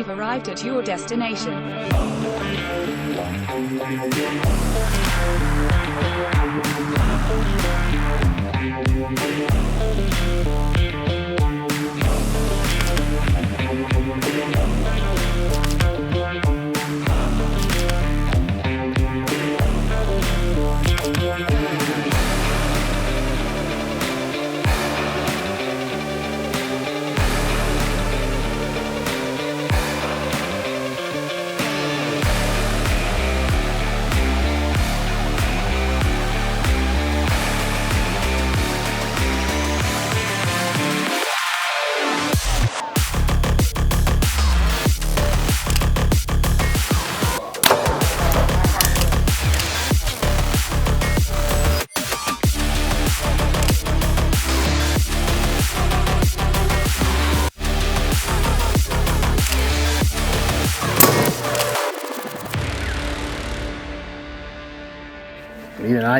You've arrived at your destination.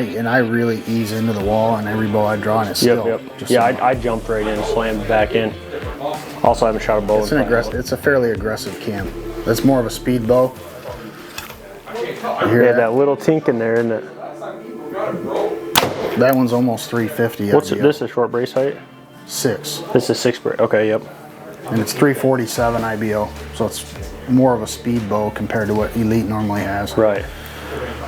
And I really ease into the wall on every bow I draw, and it's still. Yep. Yeah, I jumped right in, slammed back in. Also, I haven't shot a bow. It's a fairly aggressive cam. That's more of a speed bow. Yeah, that little tink in there, isn't it? That one's almost 350. What's it? This is short brace height? 6. This is 6 brace. Okay, yep. And it's 347 IBO, so it's more of a speed bow compared to what Elite normally has. Right.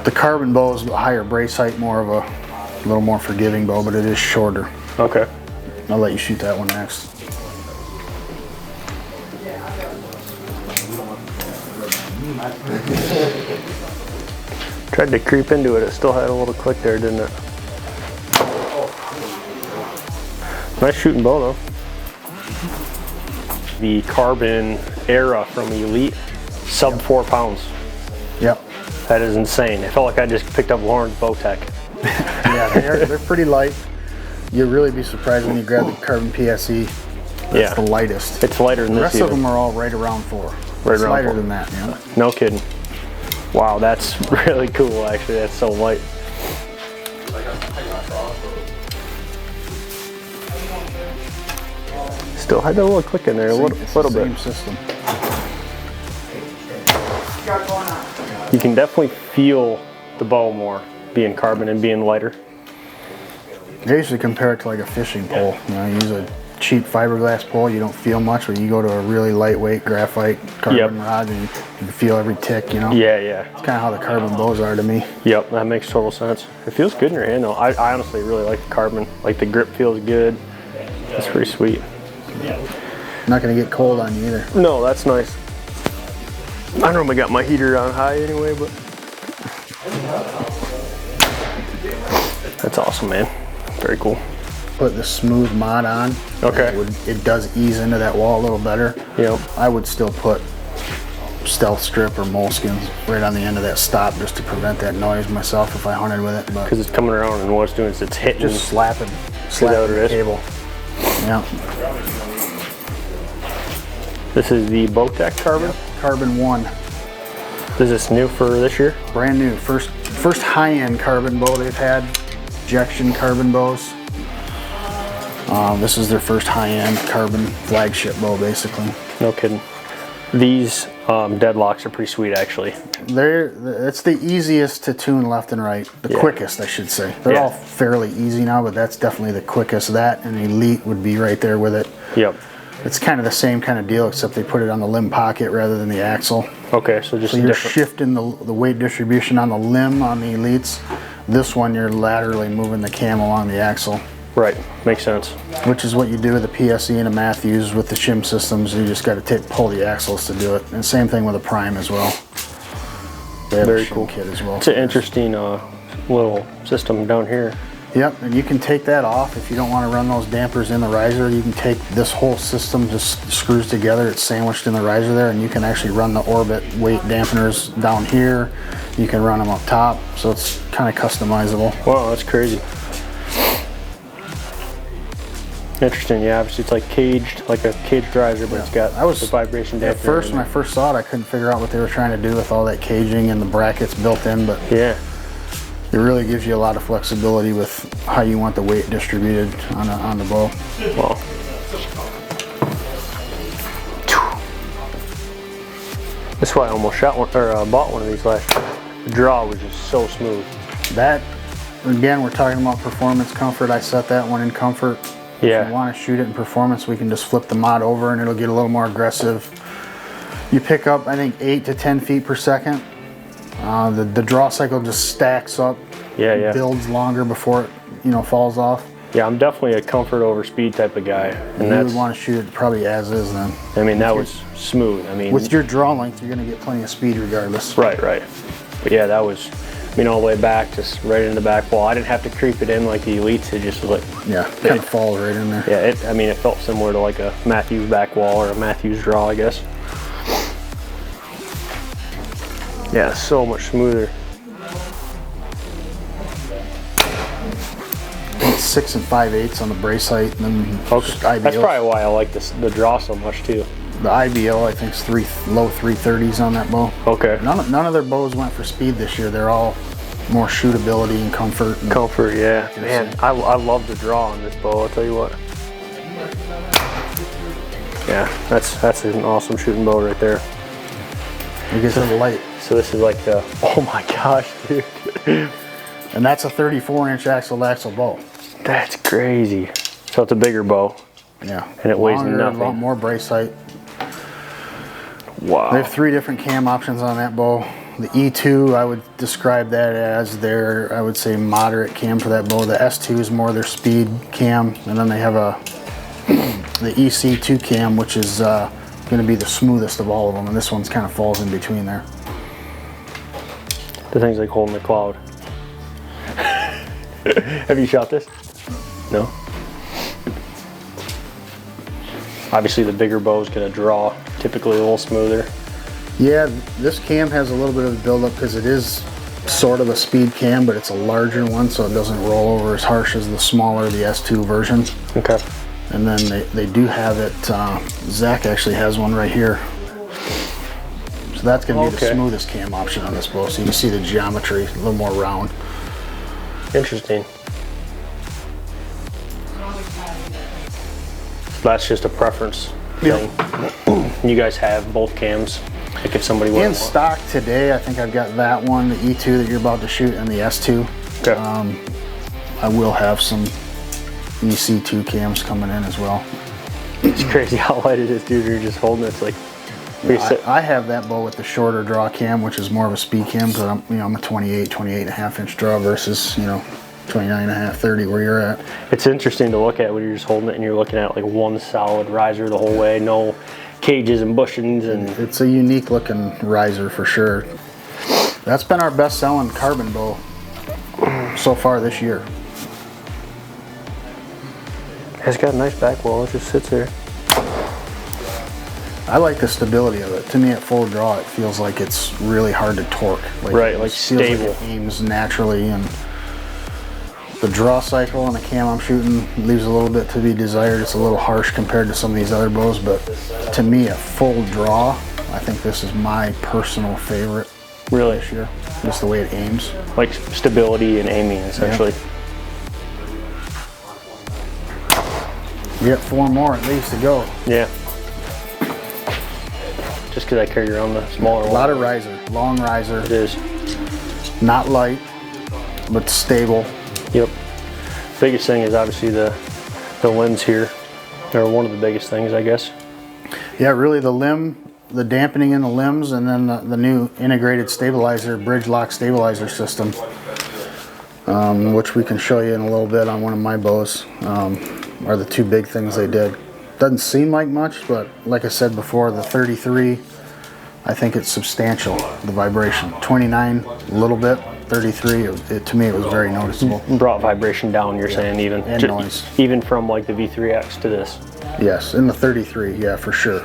The carbon bow is a higher brace height, more of a little more forgiving bow, but it is shorter. Okay. I'll let you shoot that one next. Tried to creep into it. It still had a little click there, didn't it? Nice shooting bow, though. The carbon era from Elite, sub 4 pounds. Yep. That is insane. I felt like I just picked up Lauren's BowTech. Yeah, they're pretty light. You'll really be surprised when you grab the carbon PSE. That's the lightest. It's lighter than the this. The rest of them are all right around 4. It's lighter than that, yeah. No kidding. Wow, that's really cool, actually. That's so light. Still had that little click in there, a little bit. Same system. You can definitely feel the bow more being carbon and being lighter. I usually compare it to like a fishing pole. You know, you use a cheap fiberglass pole, you don't feel much, but you go to a really lightweight graphite carbon rod and you can feel every tick, you know? Yeah, yeah. It's kind of how the carbon bows are to me. Yep, that makes total sense. It feels good in your hand though. I honestly really like the carbon. Like the grip feels good. That's pretty sweet. Not gonna get cold on you either. No, that's nice. I normally got my heater on high anyway, but that's awesome, man. Very cool. Put the smooth mod on. Okay. It does ease into that wall a little better. Yep. I would still put stealth strip or moleskins right on the end of that stop just to prevent that noise myself if I hunted with it. Because it's coming around and what it's doing is it's hitting. Just slapping the cable. Yeah. This is the BowTech carbon? Yep. Carbon 1. Is this new for this year? Brand new. First high-end carbon bow they've had. Injection carbon bows. This is their first high-end carbon flagship bow, basically. No kidding. These deadlocks are pretty sweet, actually. It's the easiest to tune left and right. The quickest, I should say. They're all fairly easy now, but that's definitely the quickest. That and Elite would be right there with it. Yep. It's kind of the same kind of deal, except they put it on the limb pocket rather than the axle. Okay, so just you're shifting the weight distribution on the limb on the Elites. This one, you're laterally moving the cam along the axle. Right, makes sense. Which is what you do with the PSE and a Mathews with the shim systems. You just got to pull the axles to do it. And same thing with a Prime as well. They have Very a shim cool kit as well. It's an interesting little system down here. Yep, and you can take that off if you don't want to run those dampers in the riser. You can take this whole system, just screws together, it's sandwiched in the riser there, and you can actually run the orbit weight dampeners down here. You can run them up top, so it's kind of customizable. Wow, that's crazy. Interesting, yeah, obviously it's like caged, like a caged riser, but it's got the vibration dampener. At first, when I first saw it, I couldn't figure out what they were trying to do with all that caging and the brackets built in, but yeah. It really gives you a lot of flexibility with how you want the weight distributed on the bow. Wow. That's why I almost shot one, or bought one of these last year. The draw was just so smooth. That, again, we're talking about performance comfort. I set that one in comfort. Yeah. If you want to shoot it in performance, we can just flip the mod over and it'll get a little more aggressive. You pick up, I think, 8 to 10 feet per second. The draw cycle just stacks up. Yeah. Builds longer before it, you know, falls off. Yeah, I'm definitely a comfort over speed type of guy. And you would want to shoot it probably as is then. I mean, that was smooth. I mean, with your draw length, you're going to get plenty of speed regardless. Right. But yeah, that was, I mean, all the way back, just right in the back wall. I didn't have to creep it in like the Elites. It just was like, yeah, kind of falls right in there. Yeah, I mean, it felt similar to like a Mathews back wall or a Mathews draw, I guess. Yeah, so much smoother. 6 5/8 on the brace height, and then okay. That's probably why I like the draw so much too. The IBO, I think, is low 330s on that bow. Okay. None of their bows went for speed this year. They're all more shootability and comfort. Comfort, yeah. Man, I love the draw on this bow. I'll tell you what. Yeah, that's an awesome shooting bow right there. It gets a light. So this is like the, oh my gosh, dude. And that's a 34-inch axle-to-axle bow. That's crazy. So it's a bigger bow. Yeah. And it weighs nothing. A lot more brace height. Wow. They have 3 different cam options on that bow. The E2, I would describe that as their, I would say, moderate cam for that bow. The S2 is more their speed cam. And then they have the EC2 cam, which is going to be the smoothest of all of them. And this one's kind of falls in between there. The thing's like holding the cloud. Have you shot this? No? Obviously the bigger bow is going to draw typically a little smoother. Yeah, this cam has a little bit of a buildup because it is sort of a speed cam, but it's a larger one, so it doesn't roll over as harsh as the smaller, the S2 version. Okay. And then they do have it, Zach actually has one right here. So that's going to be the smoothest cam option on this bow, so you can see the geometry, a little more round. Interesting. That's just a preference thing. You guys have both cams, like if somebody wants. In stock today, I think I've got that one, the E2 that you're about to shoot, and the S2. Okay. I will have some EC2 cams coming in as well. It's crazy how light it is, dude. You're just holding it. It's like. I have that bow with the shorter draw cam, which is more of a speed cam, because I'm a 28.5 inch draw versus 29.5, 30 where you're at. It's interesting to look at when you're just holding it and you're looking at like one solid riser the whole way, no cages and bushings, and it's a unique looking riser for sure. That's been our best selling carbon bow so far this year. It's got a nice back wall. It just sits there. I like the stability of it. To me, at full draw, it feels like it's really hard to torque. Like stable. Like it aims naturally, and the draw cycle and the cam I'm shooting leaves a little bit to be desired. It's a little harsh compared to some of these other bows, but to me, at full draw, I think this is my personal favorite. Really? This year. Just the way it aims. Like stability and aiming, essentially. Yeah. You got 4 more at least to go. Yeah. Just because I carry around the smaller one. A lot of riser, long riser. It is. Not light, but stable. Yep. Biggest thing is obviously the limbs here. They're one of the biggest things, I guess. Yeah, really the limb, the dampening in the limbs, and then the new integrated stabilizer, bridge lock stabilizer system, which we can show you in a little bit on one of my bows, are the 2 big things they did. Doesn't seem like much, but like I said before, the 33, I think it's substantial, the vibration. 29, a little bit. 33, to me, it was very noticeable. Brought vibration down, you're saying, even. And noise. Even from like the V3X to this. Yes, in the 33, yeah, for sure.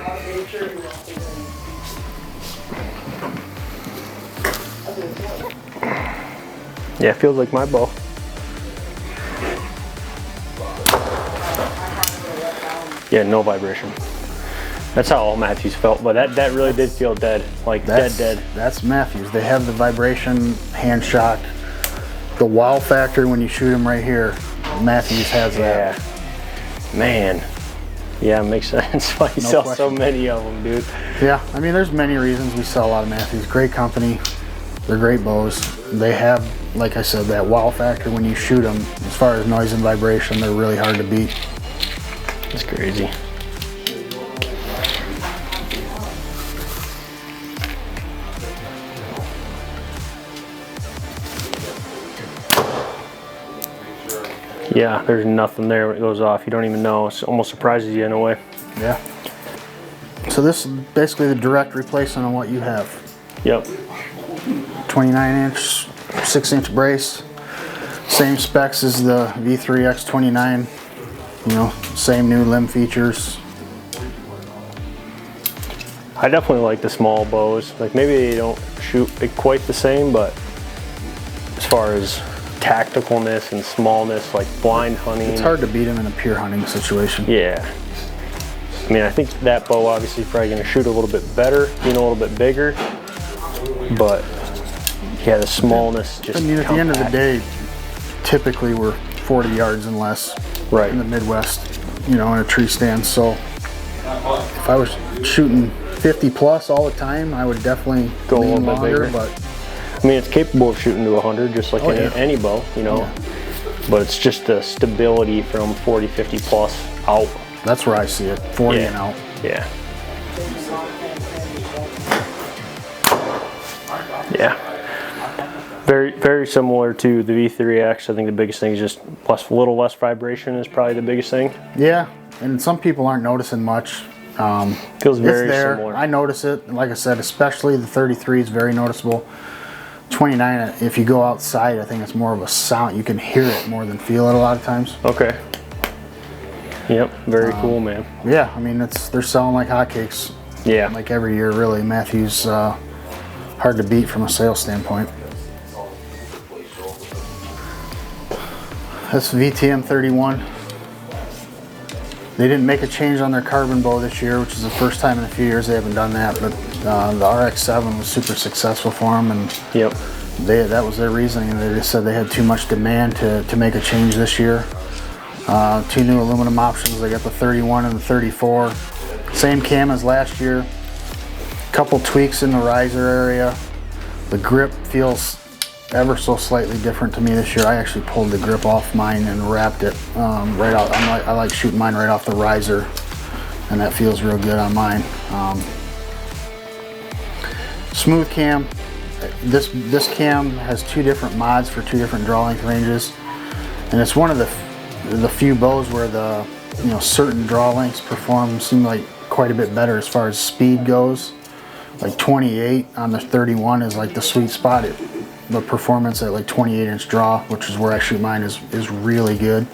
Yeah, it feels like my bow. Yeah, no vibration. That's how all Mathews felt, but that really did feel dead, like dead. That's Mathews. They have the vibration, hand shock, the wow factor when you shoot them right here. Mathews has that. Yeah, man. Yeah, it makes sense why you sell so many of them, dude. Yeah, I mean, there's many reasons we sell a lot of Mathews. Great company. They're great bows. They have, like I said, that wow factor when you shoot them. As far as noise and vibration, they're really hard to beat. It's crazy. Yeah, there's nothing there when it goes off. You don't even know. It almost surprises you in a way. Yeah. So this is basically the direct replacement on what you have. Yep. 29-inch, 6-inch brace. Same specs as the V3X29. You know, same new limb features. I definitely like the small bows. Like maybe they don't shoot it quite the same, but as far as tacticalness and smallness, like blind hunting. It's hard to beat them in a pure hunting situation. Yeah. I mean, I think that bow obviously probably going to shoot a little bit better, being a little bit bigger, but yeah, the smallness just. I mean, at the end of the day, typically we're 40 yards and less in the Midwest, you know, in a tree stand. So if I was shooting 50 plus all the time, I would definitely go a little longer, bit bigger. But I mean, it's capable of shooting to 100 just like any bow, you know, but it's just the stability from 40, 50 plus out. That's where I see it, 40 and out. Yeah. Yeah. Very, very similar to the V3X. I think the biggest thing is just a little less vibration is probably the biggest thing. Yeah, and some people aren't noticing much. Feels very similar. I notice it. Like I said, especially the 33 is very noticeable. 29, if you go outside, I think it's more of a sound. You can hear it more than feel it a lot of times. Okay. Yep, very cool, man. Yeah, I mean, they're selling like hotcakes. Yeah. Like every year, really. Mathews, hard to beat from a sales standpoint. That's VTM 31. They didn't make a change on their carbon bow this year, which is the first time in a few years they haven't done that, but the RX-7 was super successful for them, and that was their reasoning. They just said they had too much demand to make a change this year. 2 new aluminum options. They got the 31 and the 34. Same cam as last year. Couple tweaks in the riser area. The grip feels ever so slightly different to me this year. I actually pulled the grip off mine and wrapped it right out. I like shooting mine right off the riser, and that feels real good on mine. Smooth cam. This cam has 2 different mods for 2 different draw length ranges, and it's one of the few bows where the certain draw lengths seem like quite a bit better as far as speed goes. Like 28 on the 31 is like the sweet spot. The performance at like 28-inch draw, which is where I shoot mine, is really good.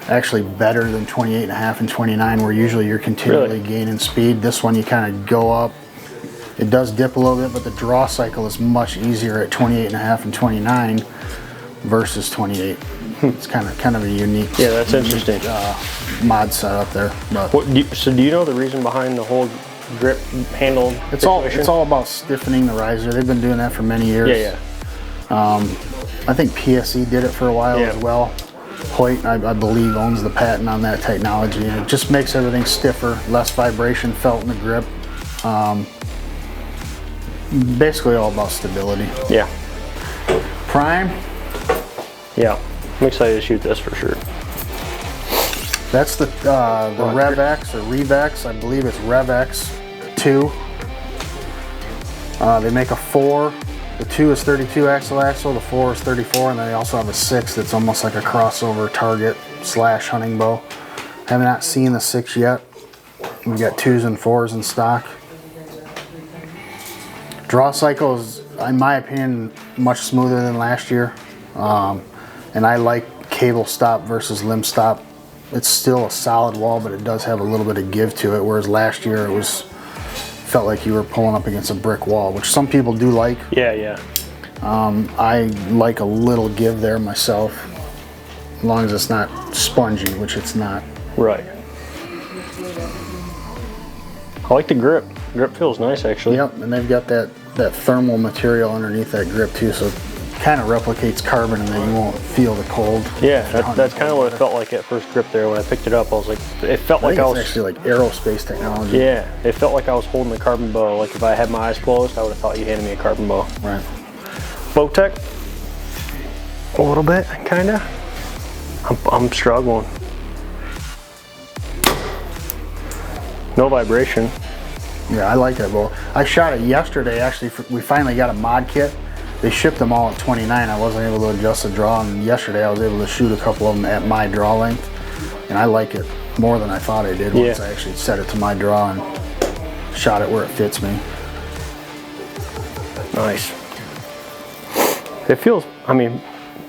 Actually better than 28.5 and 29, where usually you're continually gaining speed. This one you kind of go up. It does dip a little bit, but the draw cycle is much easier at 28.5 and 29 versus 28. It's kind of a unique. Yeah, that's interesting. Mod setup there. But so do you know the reason behind the whole grip handle? It's all about stiffening the riser. They've been doing that for many years. Yeah. I think PSE did it for a while as well. Hoyt, I believe, owns the patent on that technology, and it just makes everything stiffer, less vibration felt in the grip. Basically all about stability. Yeah. Prime. Yeah, I'm excited to shoot this for sure. That's the RevX or RevX. I believe it's RevX 2. They make a 4. The 2 is 32 axle, the 4 is 34, and then they also have a 6 that's almost like a crossover target / hunting bow. I have not seen the 6 yet. We've got 2s and 4s in stock. Draw cycle is, in my opinion, much smoother than last year. And I like cable stop versus limb stop. It's still a solid wall, but it does have a little bit of give to it, whereas last year it felt like you were pulling up against a brick wall, which some people do like. Yeah. I like a little give there myself, as long as it's not spongy, which it's not. Right. I like the grip. Grip feels nice, actually. Yep, and they've got that thermal material underneath that grip too, so kind of replicates carbon in that you won't feel the cold. Yeah, that's kind of what it felt like at first grip there. When I picked it up, I was like, it felt like I was actually like aerospace technology. Yeah, it felt like I was holding a carbon bow. Like if I had my eyes closed, I would have thought you handed me a carbon bow. Right. BowTech, a little bit, kind of. I'm struggling. No vibration. Yeah, I like that bow. I shot it yesterday, actually. We finally got a mod kit. They shipped them all at 29. I wasn't able to adjust the draw, and yesterday I was able to shoot a couple of them at my draw length, and I like it more than I thought I did once I actually set it to my draw and shot it where it fits me. Nice. It feels, I mean,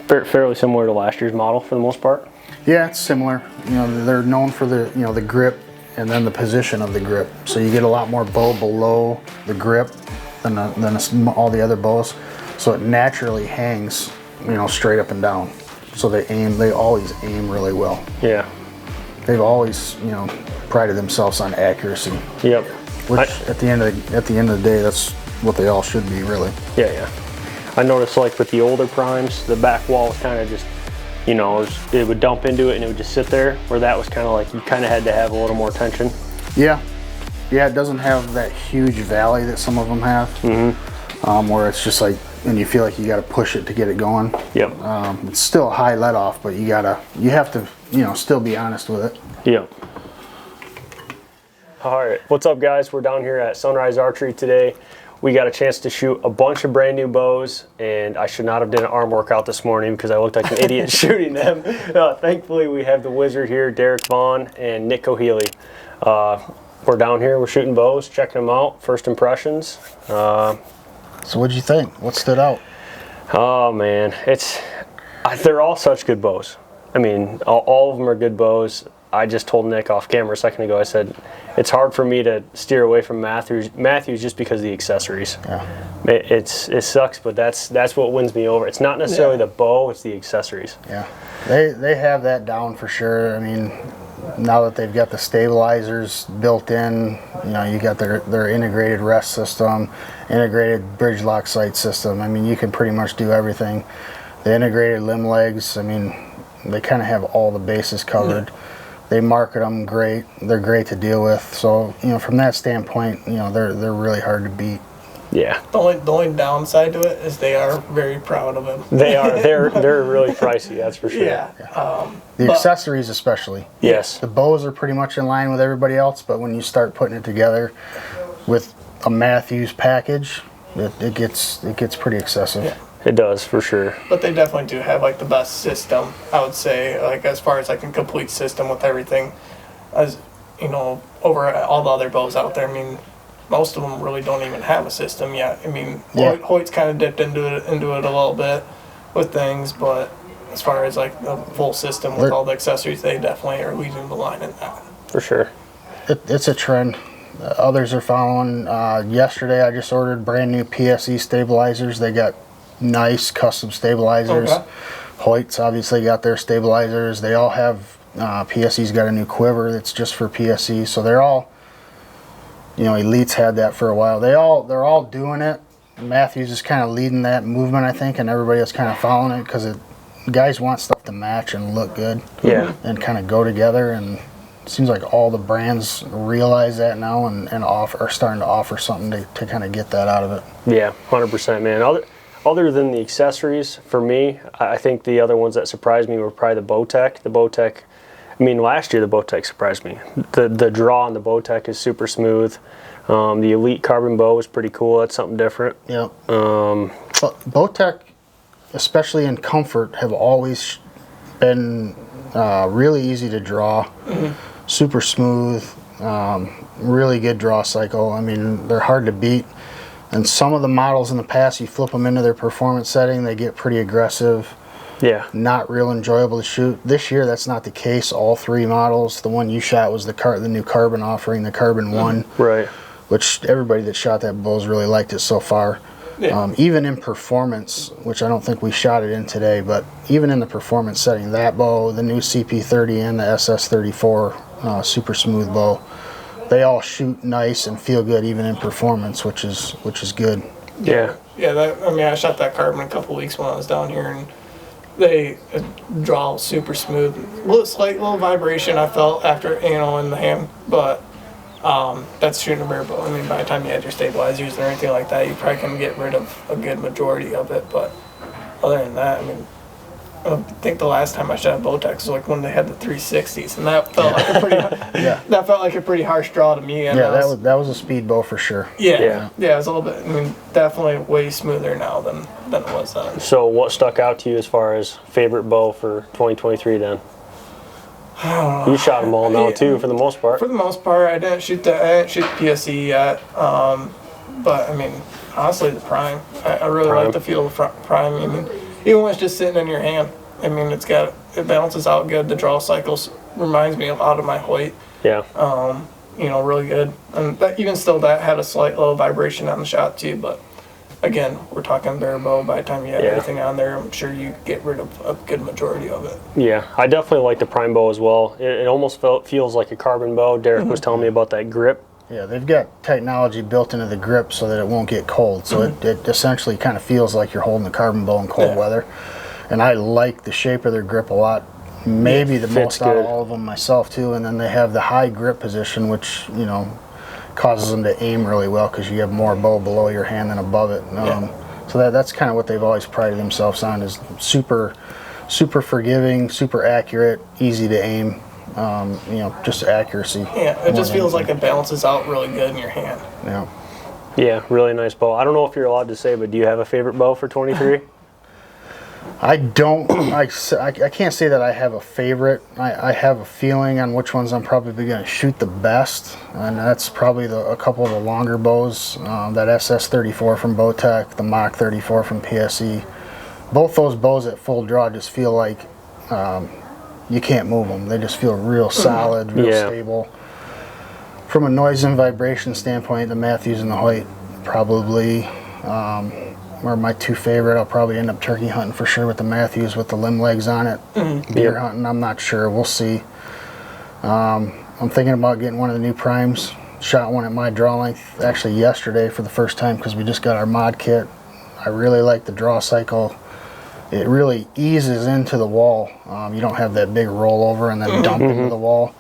fairly similar to last year's model for the most part. Yeah, it's similar. You know, they're known for the, you know, the grip and then the position of the grip. So you get a lot more bow below the grip than all the other bows. So it naturally hangs, you know, straight up and down. So they always aim really well. Yeah. They've always, you know, prided themselves on accuracy. Yep. Which at the end of the day, that's what they all should be, really. Yeah, yeah. I noticed like with the older primes, the back wall was kind of just, you know, it would dump into it and it would just sit there, where that was kind of like you kind of had to have a little more tension. Yeah. Yeah, it doesn't have that huge valley that some of them have. Mm-hmm. Where it's just like, and you feel like you got to push it to get it going. Yep. It's still a high let off, but you have to, you know, still be honest with it. Yep. All right, what's up guys? We're down here at Sunrise Archery today. We got a chance to shoot a bunch of brand new bows, and I should not have done an arm workout this morning because I looked like an idiot shooting them. Thankfully, we have the wizard here, Derek Vaughn and Nick Cohealy. We're down here, we're shooting bows, checking them out, first impressions. So what'd you think? What stood out? Oh man, they're all such good bows. I mean, all of them are good bows. I just told Nick off camera a second ago, I said, it's hard for me to steer away from Mathews just because of the accessories. Yeah. It sucks, but that's what wins me over. It's not necessarily the bow, it's the accessories. Yeah, they have that down for sure. I mean, now that they've got the stabilizers built in, you know, you got their integrated rest system, integrated bridge lock sight system. I mean, you can pretty much do everything. The integrated limb legs, I mean, they kind of have all the bases covered. Yeah. They market them great. They're great to deal with. So, you know, from that standpoint, you know, they're really hard to beat. Yeah. The only downside to it is they are very proud of them. They are. They're really pricey. That's for sure. Yeah. The accessories, especially. Yes. The bows are pretty much in line with everybody else, but when you start putting it together with a Mathews package, it gets pretty excessive. Yeah. It does, for sure. But they definitely do have like the best system, I would say, like as far as like a complete system with everything, as you know, over all the other bows out there. I mean, most of them really don't even have a system yet. I mean, Hoyt's kind of dipped into it a little bit with things, but as far as like the full system with all the accessories, they definitely are leading the line in that. For sure. It's a trend. Others are following. Yesterday, I just ordered brand new PSE stabilizers. They got nice custom stabilizers. Okay. Hoyt's obviously got their stabilizers. They all have, PSE's got a new quiver that's just for PSE. So they're all, you know, Elite's had that for a while. They're all doing it. Mathews is kind of leading that movement, I think, and everybody else kind of following it because guys want stuff to match and look good. Yeah. And kind of go together, and it seems like all the brands realize that now and are starting to offer something to kind of get that out of it. Yeah, 100%, man. Other than the accessories, for me, I think the other ones that surprised me were probably the BowTech. The BowTech, I mean, last year the BowTech surprised me. The draw on the BowTech is super smooth. The Elite carbon bow is pretty cool. That's something different. Yeah. BowTech, especially in comfort, have always been really easy to draw. Mm-hmm. Super smooth. Really good draw cycle. I mean, they're hard to beat. And some of the models in the past, you flip them into their performance setting, they get pretty aggressive. Yeah. Not real enjoyable to shoot. This year, that's not the case. All three models. The one you shot was the new carbon offering, the Carbon 1. Right. Which everybody that shot that bow's really liked it so far. Yeah. Even in performance, which I don't think we shot it in today, but even in the performance setting, that bow, the new CP30 and the SS34 super smooth bow, they all shoot nice and feel good even in performance, which is good. Yeah. Yeah, I shot that carbon a couple weeks when I was down here, and they draw super smooth. Slight little vibration I felt after, in the hand, but that's shooting a bare bow. I mean, by the time you had your stabilizers or anything like that, you probably can get rid of a good majority of it. But other than that, I mean, I think the last time I shot a BowTech was like when they had the 360s, and that felt like a pretty that felt like a pretty harsh draw to me. And that was a speed bow for sure. Yeah, it was a little bit. I mean, definitely way smoother now than it was then. So what stuck out to you as far as favorite bow for 2023 then? You shot them all now too, for the most part. For the most part, I didn't shoot PSE yet, but I mean, honestly, the Prime. I really like the feel of the Prime. I mean, even when it's just sitting in your hand, I mean, it balances out good. The draw cycles reminds me a lot of my Hoyt. Yeah. Really good. And even still, that had a slight little vibration on the shot too. But again, we're talking bare bow. By the time you have everything on there, I'm sure you get rid of a good majority of it. Yeah, I definitely like the Prime bow as well. It almost feels like a carbon bow. Derek was telling me about that grip. Yeah, they've got technology built into the grip so that it won't get cold. So it essentially kind of feels like you're holding a carbon bow in cold weather. And I like the shape of their grip a lot. Maybe the most out of all of them myself too. And then they have the high grip position, which causes them to aim really well because you have more bow below your hand than above it. So that's kind of what they've always prided themselves on, is super forgiving, super accurate, easy to aim. Just accuracy. Yeah, it just feels like it balances out really good in your hand. Yeah. Yeah, really nice bow. I don't know if you're allowed to say, but do you have a favorite bow for 23? I don't. I can't say that I have a favorite. I have a feeling on which ones I'm probably going to shoot the best, and that's probably a couple of the longer bows. That SS34 from BowTech, the Mach 34 from PSE. Both those bows at full draw just feel like you can't move them. They just feel real solid, real stable. From a noise and vibration standpoint, the Mathews and the Hoyt probably are my two favorite. I'll probably end up turkey hunting for sure with the Mathews with the limb legs on it. Deer hunting, I'm not sure. We'll see. I'm thinking about getting one of the new Primes. Shot one at my draw length actually yesterday for the first time because we just got our mod kit. I really like the draw cycle. It really eases into the wall. You don't have that big rollover and then dump into the wall.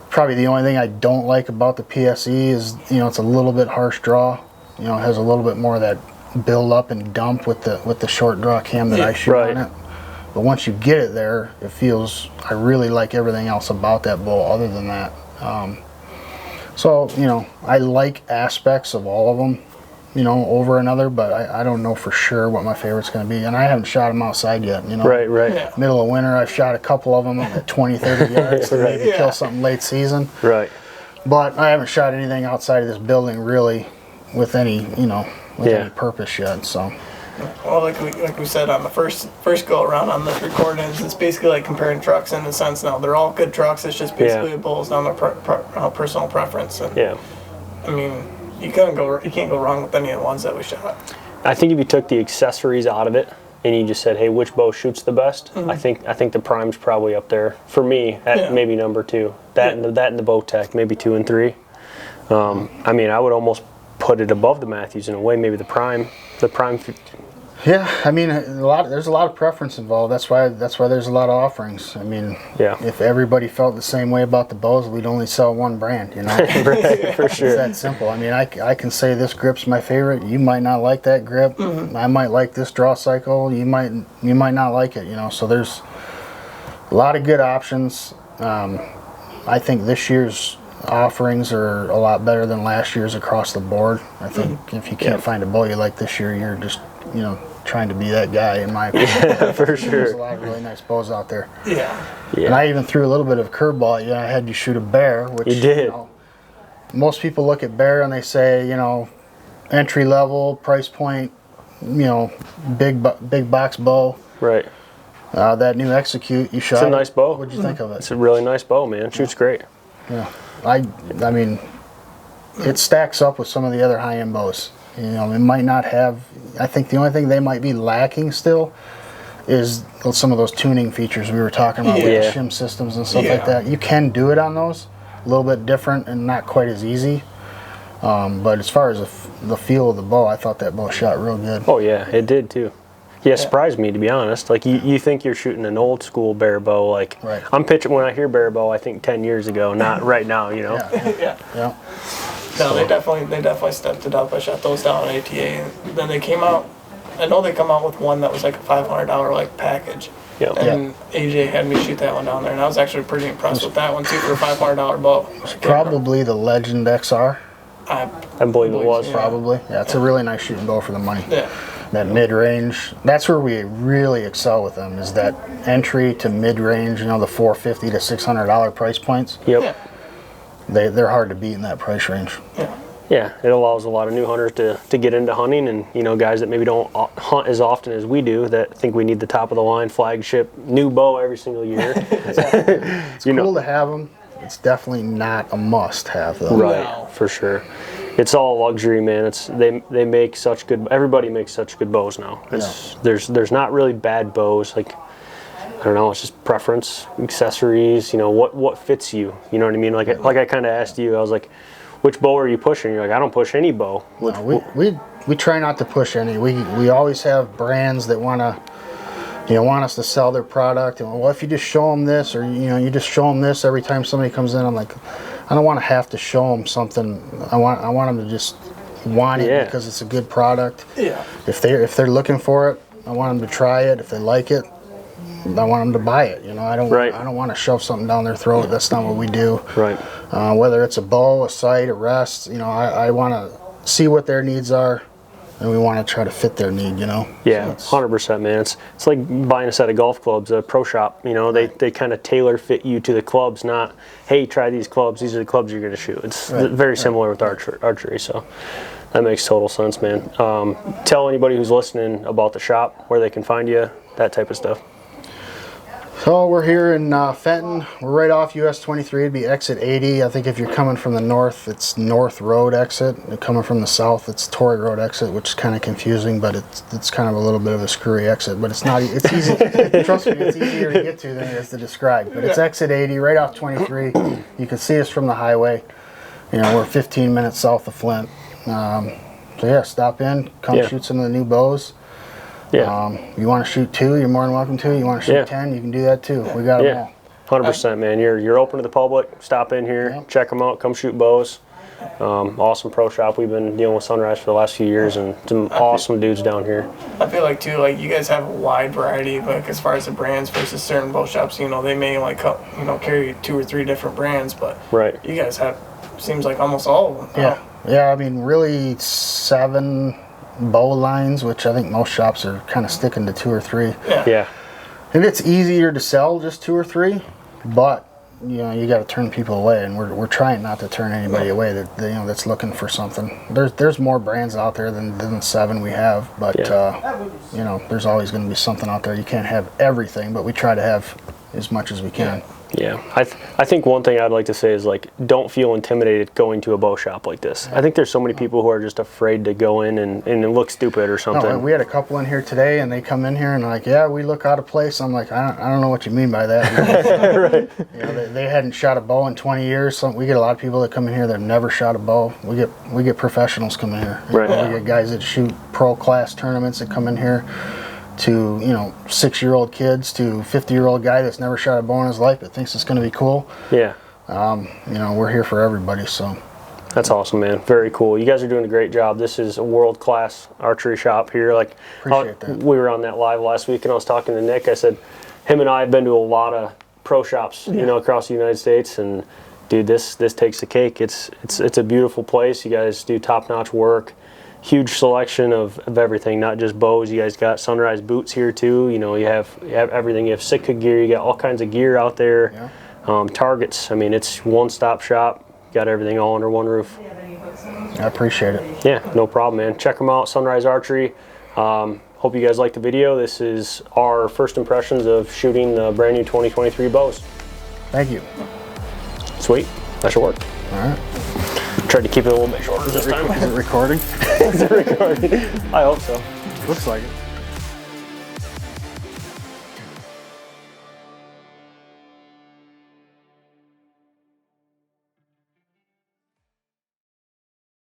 Probably the only thing I don't like about the PSE is, it's a little bit harsh draw. It has a little bit more of that build up and dump with the short draw cam that I shoot on it. But once you get it there, it feels, I really like everything else about that bow other than that. So, I like aspects of all of them, over another, but I don't know for sure what my favorite's going to be. And I haven't shot them outside yet, Right. Yeah. Middle of winter, I've shot a couple of them at 20, 30 yards to maybe kill something late season. Right. But I haven't shot anything outside of this building really with any, any purpose yet, so. Well, like we said on the first go around on this recording, it's basically like comparing trucks in the sense now they're all good trucks. It's just basically it boils down to personal preference. And, I mean, you can't go wrong with any of the ones that we shot. I think if you took the accessories out of it and you just said, hey, which bow shoots the best? I think the Prime's probably up there for me at maybe number 2. That and the BowTech, maybe 2 and 3. I mean, I would almost put it above the Mathews in a way. Maybe the Prime. Yeah, I mean, there's a lot of preference involved. That's why there's a lot of offerings. I mean, if everybody felt the same way about the bows, we'd only sell one brand, Right, for sure. It's that simple. I mean, I can say this grip's my favorite. You might not like that grip. I might like this draw cycle. You might not like it. So there's a lot of good options. I think this year's offerings are a lot better than last year's across the board. I think if you can't find a bow you like this year, you're just trying to be that guy, in my opinion. For sure. There's a lot of really nice bows out there. Yeah. And I even threw a little bit of curveball at you. I had you shoot a bear, which you did. Most people look at bear and they say, entry level, price point, big box bow. Right. That new Execute you shot. It's a nice bow. What'd you think of it? It's a really nice bow, man. Shoots great. Yeah. I mean, it stacks up with some of the other high-end bows. It might not have. I think the only thing they might be lacking still is some of those tuning features we were talking about with the shim systems and stuff like that. You can do it on those, a little bit different and not quite as easy. But as far as the feel of the bow, I thought that bow shot real good. Oh yeah, it did too. Yeah, it surprised me, to be honest. Like you think you're shooting an old school bear bow. Like right. I'm pitching, when I hear bear bow, I think 10 years ago, not right now, you know? Yeah. No, they definitely stepped it up. I shot those down at ATA, and then they came out. I know they come out with one that was like a $500 like package. Yeah. And AJ had me shoot that one down there, and I was actually pretty impressed with that one too for a $500 bow. Probably the Legend XR. I believe it was. Probably. Yeah, it's a really nice shooting bow for the money. Yeah. That mid-range, that's where we really excel with them, is that entry to mid-range, you know, the $450 to $600 price points. Yep. Yeah. They're hard to beat in that price range. Yeah. Yeah, it allows a lot of new hunters to get into hunting, and you know, guys that maybe don't hunt as often as we do, that think we need the top of the line flagship new bow every single year. It's cool to have them. It's definitely not a must-have though. Right, No. for sure. It's all luxury, man. It's they make such good. Everybody makes such good bows now. There's not really bad bows. Like, I don't know. It's just preference, accessories. You know what fits you. You know what I mean? Like I kind of asked you. I was like, which bow are you pushing? You're like, I don't push any bow. No, we try not to push any. We always have brands that want us to sell their product. And well, if you just show them this, or you just show them this every time somebody comes in, I'm like, I don't want to have to show them something. I want them to just want it because it's a good product. Yeah. If they're looking for it, I want them to try it. If they like it, I want them to buy it. You know, I don't want to shove something down their throat. That's not what we do. Right. Whether it's a bow, a sight, a rest, you know, I want to see what their needs are, and we want to try to fit their need. You know. Yeah, 100%, man. It's like buying a set of golf clubs, a pro shop. You know, they kind of tailor fit you to the clubs, not, hey, try these clubs. These are the clubs you're going to shoot. It's very similar with archery. So that makes total sense, man. Tell anybody who's listening about the shop, where they can find you, that type of stuff. So we're here in Fenton. We're right off US 23. It'd be exit 80. I think if you're coming from the north, it's North Road exit. If you're coming from the south, it's Torrey Road exit, which is kind of confusing, but it's kind of a little bit of a screwy exit. But it's not. It's easy. Trust me, it's easier to get to than it is to describe. But it's exit 80, right off 23. You can see us from the highway. You know, we're 15 minutes south of Flint. So yeah, stop in, come shoot some of the new bows. Yeah. You want to shoot 2, you're more than welcome to. You want to shoot 10, you can do that too. We got them all. 100%, man. You're open to the public. Stop in here, check them out, come shoot bows. Awesome pro shop. We've been dealing with Sunrise for the last few years, and some awesome dudes down here. I feel like too, like you guys have a wide variety, like as far as the brands versus certain bow shops. You know, they may like carry 2 or 3 different brands, but you guys have seems like almost all of them. Yeah. I mean, really 7 bow lines, which I think most shops are kind of sticking to 2 or 3. Yeah. And it's easier to sell just 2 or 3, but you know, you got to turn people away, and we're trying not to turn anybody away that's looking for something. There's more brands out there than the 7 we have, but you know, there's always going to be something out there. You can't have everything, but we try to have as much as we can. Yeah, I think one thing I'd like to say is, like, don't feel intimidated going to a bow shop like this. I think there's so many people who are just afraid to go in and look stupid or something. No, we had a couple in here today, and they come in here and they're like, yeah, we look out of place. I'm like, I don't know what you mean by that. Right. You know, they hadn't shot a bow in 20 years. So we get a lot of people that come in here that have never shot a bow. We get professionals coming here. Right. We get guys that shoot pro class tournaments that come in here, to 6-year-old kids, to 50-year-old guy that's never shot a bow in his life but thinks it's going to be cool. Yeah. We're here for everybody. So that's awesome, man. Very cool. You guys are doing a great job. This is a world-class archery shop here. Like, appreciate that. We were on that live last week, and I was talking to Nick. I said, him and I have been to a lot of pro shops, across the United States, and dude, this takes the cake. It's a beautiful place. You guys do top-notch work. Huge selection of everything, not just bows. You guys got Sunrise boots here too. You have everything. You have Sitka gear. You got all kinds of gear out there. Targets. I mean, it's one-stop shop. You got everything all under one roof. I appreciate it. Yeah, no problem, man. Check them out, Sunrise Archery. Hope you guys liked the video. This is our first impressions of shooting the brand new 2023 bows. Thank you. Sweet. That should work. All right. Tried to keep it a little bit shorter this time. Is it recording? Is it recording? I hope so. Looks like it.